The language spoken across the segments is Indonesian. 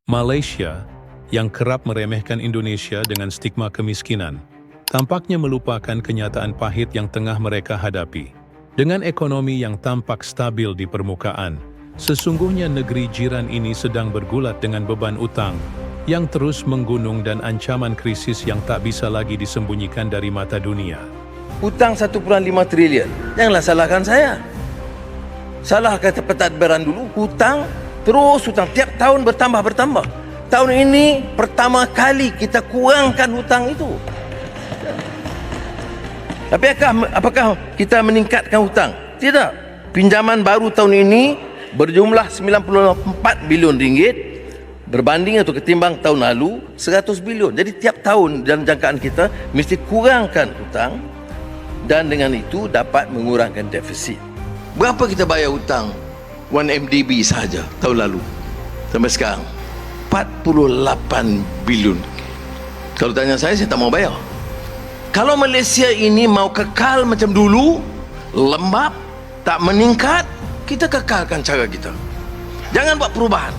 Malaysia, yang kerap meremehkan Indonesia dengan stigma kemiskinan, tampaknya melupakan kenyataan pahit yang tengah mereka hadapi. Dengan ekonomi yang tampak stabil di permukaan, sesungguhnya negeri jiran ini sedang bergulat dengan beban utang yang terus menggunung dan ancaman krisis yang tak bisa lagi disembunyikan dari mata dunia. Hutang 1.5 trilion, janganlah salahkan saya. Salah kata pentadbiran dulu, hutang, terus hutang, tiap tahun bertambah. Tahun ini pertama kali kita kurangkan hutang itu. Tapi apakah kita meningkatkan hutang? Tidak. Pinjaman baru tahun ini berjumlah 94 bilion ringgit berbanding atau ketimbang tahun lalu 100 bilion. Jadi tiap tahun dalam jangkaan kita mesti kurangkan hutang dan dengan itu dapat mengurangkan defisit. Berapa kita bayar hutang 1MDB saja tahun lalu sampai sekarang? 48 bilion. Kalau tanya saya tak mau bayar. Kalau Malaysia ini mau kekal macam dulu, lembab, tak meningkat, kita kekalkan cara kita. Jangan buat perubahan.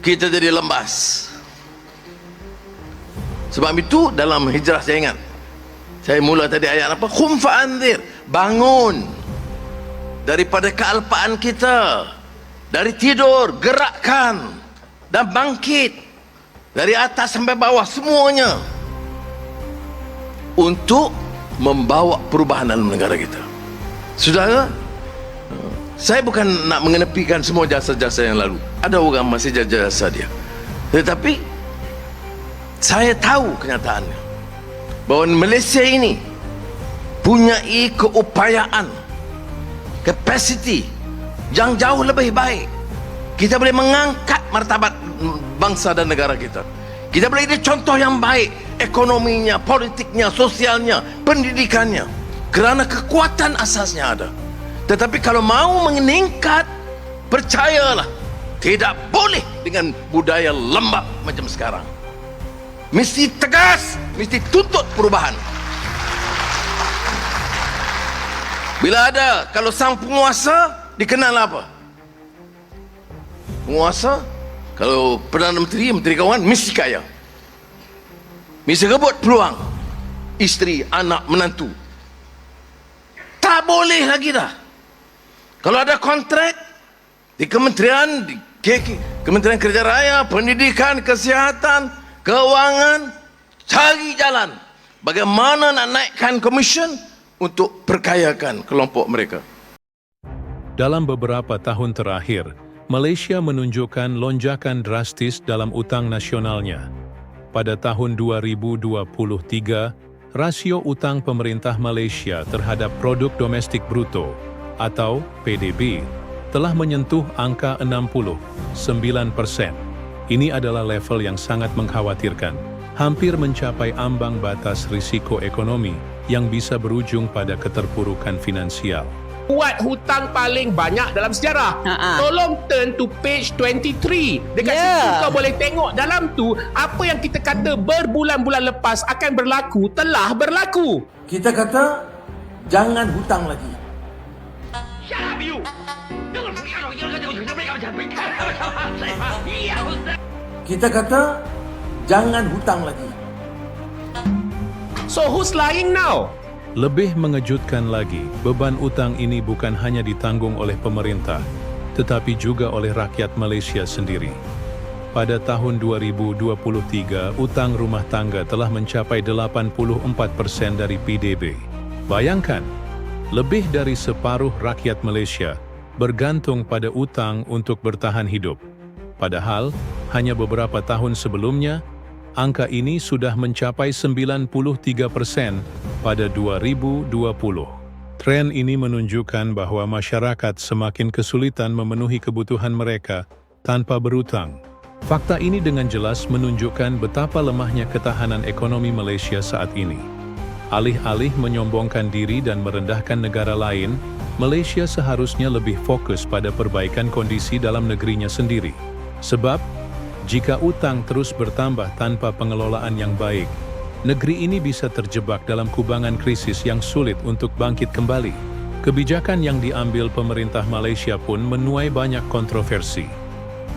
Kita jadi lembas. Sebab itu dalam hijrah saya ingat, saya mula tadi ayat apa? Khum fa'anzir, bangun daripada kealpaan kita, dari tidur, gerakkan dan bangkit dari atas sampai bawah semuanya untuk membawa perubahan dalam negara kita. Saudara, saya bukan nak mengenepikan semua jasa-jasa yang lalu. Ada orang masih jasa dia, tetapi saya tahu kenyataannya bahawa Malaysia ini punyai keupayaan, kapasiti yang jauh lebih baik. Kita boleh mengangkat martabat bangsa dan negara kita. Kita boleh jadi contoh yang baik, ekonominya, politiknya, sosialnya, pendidikannya, kerana kekuatan asasnya ada. Tetapi kalau mau meningkat, percayalah, tidak boleh dengan budaya lembab macam sekarang. Mesti tegas, mesti tuntut perubahan. Bila ada, kalau sang penguasa dikenal apa? Penguasa, kalau Perdana Menteri, Menteri Kawangan, mesti kaya, mesti rebut peluang isteri, anak, menantu. Tak boleh lagi dah. Kalau ada kontrak di kementerian, di Kementerian Kerja Raya, Pendidikan, Kesihatan, Keuangan, cari jalan bagaimana nak naikkan komisen untuk perkayakan kelompok mereka. Dalam beberapa tahun terakhir, Malaysia menunjukkan lonjakan drastis dalam utang nasionalnya. Pada tahun 2023, rasio utang pemerintah Malaysia terhadap produk domestik bruto atau PDB telah menyentuh angka 69%. Ini adalah level yang sangat mengkhawatirkan, hampir mencapai ambang batas risiko ekonomi yang bisa berujung pada keterpurukan finansial. Buat hutang paling banyak dalam sejarah. Tolong turn to page 23. Dekat situ kau boleh tengok dalam tu apa yang kita kata berbulan-bulan lepas akan berlaku telah berlaku. Kita kata jangan hutang lagi. Kita kata jangan hutang lagi. So who's lying now? Lebih mengejutkan lagi, beban utang ini bukan hanya ditanggung oleh pemerintah, tetapi juga oleh rakyat Malaysia sendiri. Pada tahun 2023, utang rumah tangga telah mencapai 84% dari PDB. Bayangkan, lebih dari separuh rakyat Malaysia bergantung pada utang untuk bertahan hidup. Padahal, hanya beberapa tahun sebelumnya, angka ini sudah mencapai 93% pada 2020. Tren ini menunjukkan bahwa masyarakat semakin kesulitan memenuhi kebutuhan mereka tanpa berutang. Fakta ini dengan jelas menunjukkan betapa lemahnya ketahanan ekonomi Malaysia saat ini. Alih-alih menyombongkan diri dan merendahkan negara lain, Malaysia seharusnya lebih fokus pada perbaikan kondisi dalam negerinya sendiri. Sebab, jika utang terus bertambah tanpa pengelolaan yang baik, negeri ini bisa terjebak dalam kubangan krisis yang sulit untuk bangkit kembali. Kebijakan yang diambil pemerintah Malaysia pun menuai banyak kontroversi.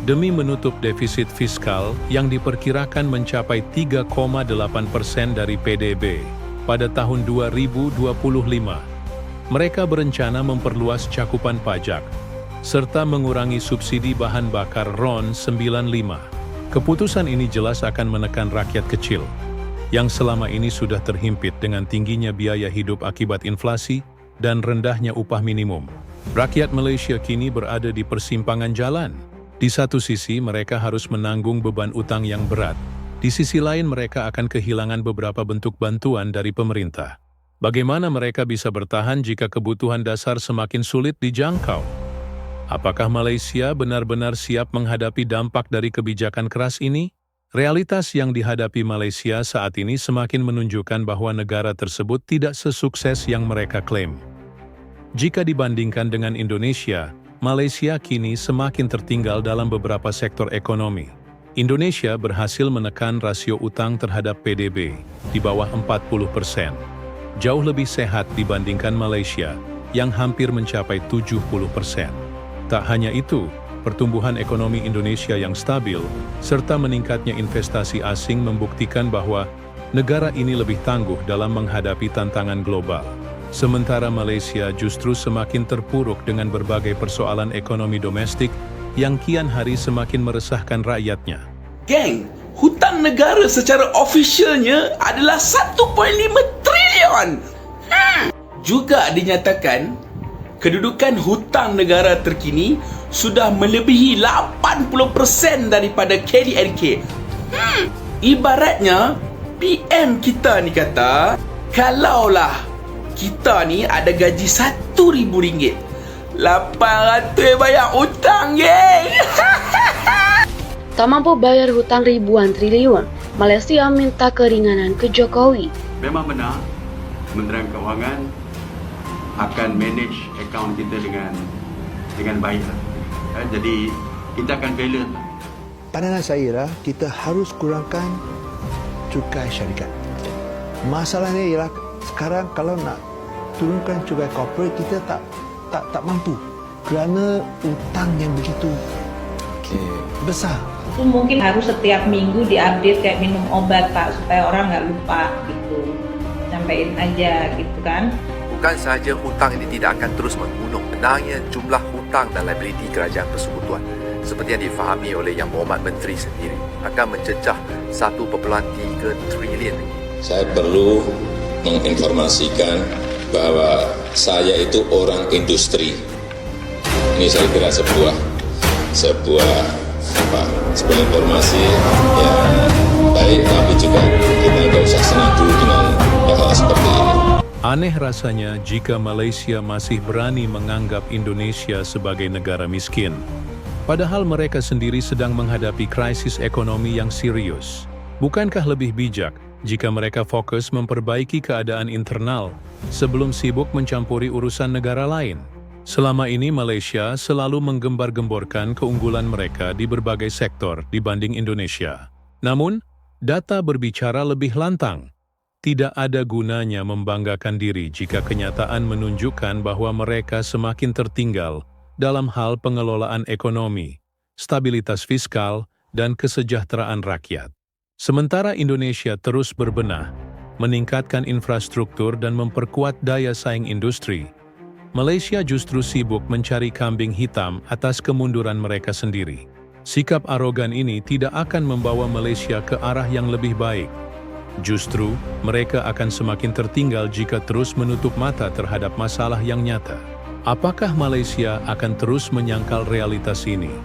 demi menutup defisit fiskal yang diperkirakan mencapai 3,8% dari PDB pada tahun 2025. Mereka berencana memperluas cakupan pajak, serta mengurangi subsidi bahan bakar RON 95. Keputusan ini jelas akan menekan rakyat kecil, yang selama ini sudah terhimpit dengan tingginya biaya hidup akibat inflasi dan rendahnya upah minimum. Rakyat Malaysia kini berada di persimpangan jalan. Di satu sisi mereka harus menanggung beban utang yang berat, di sisi lain mereka akan kehilangan beberapa bentuk bantuan dari pemerintah. Bagaimana mereka bisa bertahan jika kebutuhan dasar semakin sulit dijangkau? Apakah Malaysia benar-benar siap menghadapi dampak dari kebijakan keras ini? Realitas yang dihadapi Malaysia saat ini semakin menunjukkan bahwa negara tersebut tidak sesukses yang mereka klaim. Jika dibandingkan dengan Indonesia, Malaysia kini semakin tertinggal dalam beberapa sektor ekonomi. Indonesia berhasil menekan rasio utang terhadap PDB di bawah 40%. Jauh lebih sehat dibandingkan Malaysia yang hampir mencapai 70%. Tak hanya itu, pertumbuhan ekonomi Indonesia yang stabil serta meningkatnya investasi asing membuktikan bahwa negara ini lebih tangguh dalam menghadapi tantangan global. Sementara Malaysia justru semakin terpuruk dengan berbagai persoalan ekonomi domestik yang kian hari semakin meresahkan rakyatnya. Geng, hutang negara secara ofisialnya adalah 1.5 trilion. Juga dinyatakan, kedudukan hutang negara terkini sudah melebihi 80% daripada KDNK. Ibaratnya, PM kita ni kata, kalaulah kita ni ada gaji RM1,000, 800 bayar hutang, geng. Tak mampu bayar hutang ribuan triliun, Malaysia minta keringanan ke Jokowi. Memang benar, Kementerian Kewangan akan manage akaun kita dengan baik. Jadi kita akan balance. Pandangan saya ialah kita harus kurangkan cukai syarikat. Masalahnya ialah sekarang kalau nak turunkan cukai corporate kita tak mampu kerana hutang yang begitu besar. Itu mungkin harus setiap minggu diupdate kayak minum obat, Pak, supaya orang nggak lupa gitu. Sampaikan aja gitu kan. Bukan sahaja hutang ini tidak akan terus menggunung, benarnya jumlah hutang dan liability kerajaan persekutuan seperti yang difahami oleh Yang Berhormat Menteri sendiri akan mencecah 1.3 trilion. Saya perlu menginformasikan bahwa saya itu orang industri. Ini saya kira sebuah informasi yang baik, tapi juga kita tidak usah senang dulu dengan hal seperti ini. Aneh rasanya jika Malaysia masih berani menganggap Indonesia sebagai negara miskin. Padahal mereka sendiri sedang menghadapi krisis ekonomi yang serius. Bukankah lebih bijak jika mereka fokus memperbaiki keadaan internal sebelum sibuk mencampuri urusan negara lain? Selama ini Malaysia selalu menggembar-gemborkan keunggulan mereka di berbagai sektor dibanding Indonesia. Namun, data berbicara lebih lantang. Tidak ada gunanya membanggakan diri jika kenyataan menunjukkan bahwa mereka semakin tertinggal dalam hal pengelolaan ekonomi, stabilitas fiskal, dan kesejahteraan rakyat. Sementara Indonesia terus berbenah, meningkatkan infrastruktur dan memperkuat daya saing industri, Malaysia justru sibuk mencari kambing hitam atas kemunduran mereka sendiri. Sikap arogan ini tidak akan membawa Malaysia ke arah yang lebih baik. Justru, mereka akan semakin tertinggal jika terus menutup mata terhadap masalah yang nyata. Apakah Malaysia akan terus menyangkal realitas ini?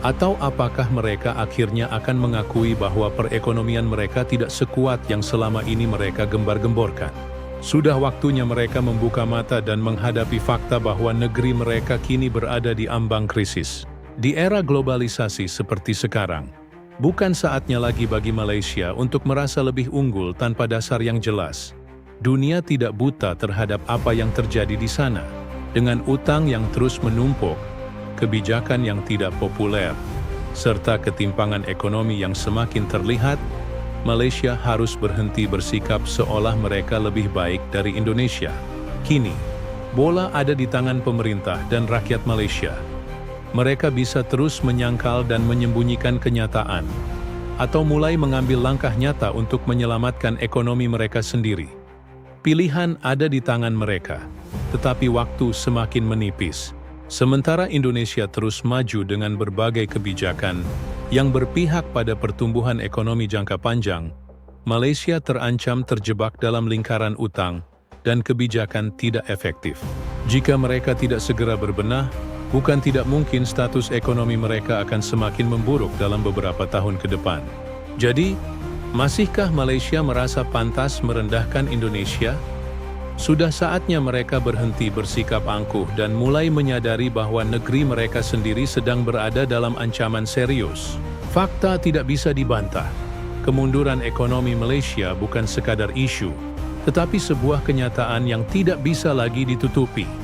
Atau apakah mereka akhirnya akan mengakui bahwa perekonomian mereka tidak sekuat yang selama ini mereka gembar-gemborkan? Sudah waktunya mereka membuka mata dan menghadapi fakta bahwa negeri mereka kini berada di ambang krisis. Di era globalisasi seperti sekarang, bukan saatnya lagi bagi Malaysia untuk merasa lebih unggul tanpa dasar yang jelas. Dunia tidak buta terhadap apa yang terjadi di sana. Dengan utang yang terus menumpuk, kebijakan yang tidak populer, serta ketimpangan ekonomi yang semakin terlihat, Malaysia harus berhenti bersikap seolah mereka lebih baik dari Indonesia. Kini, bola ada di tangan pemerintah dan rakyat Malaysia. mereka bisa terus menyangkal dan menyembunyikan kenyataan, atau mulai mengambil langkah nyata untuk menyelamatkan ekonomi mereka sendiri. Pilihan ada di tangan mereka, tetapi waktu semakin menipis. Sementara Indonesia terus maju dengan berbagai kebijakan yang berpihak pada pertumbuhan ekonomi jangka panjang, Malaysia terancam terjebak dalam lingkaran utang dan kebijakan tidak efektif. Jika mereka tidak segera berbenah, bukan tidak mungkin status ekonomi mereka akan semakin memburuk dalam beberapa tahun ke depan. Jadi, masihkah Malaysia merasa pantas merendahkan Indonesia? Sudah saatnya mereka berhenti bersikap angkuh dan mulai menyadari bahwa negeri mereka sendiri sedang berada dalam ancaman serius. Fakta tidak bisa dibantah. Kemunduran ekonomi Malaysia bukan sekadar isu, tetapi sebuah kenyataan yang tidak bisa lagi ditutupi.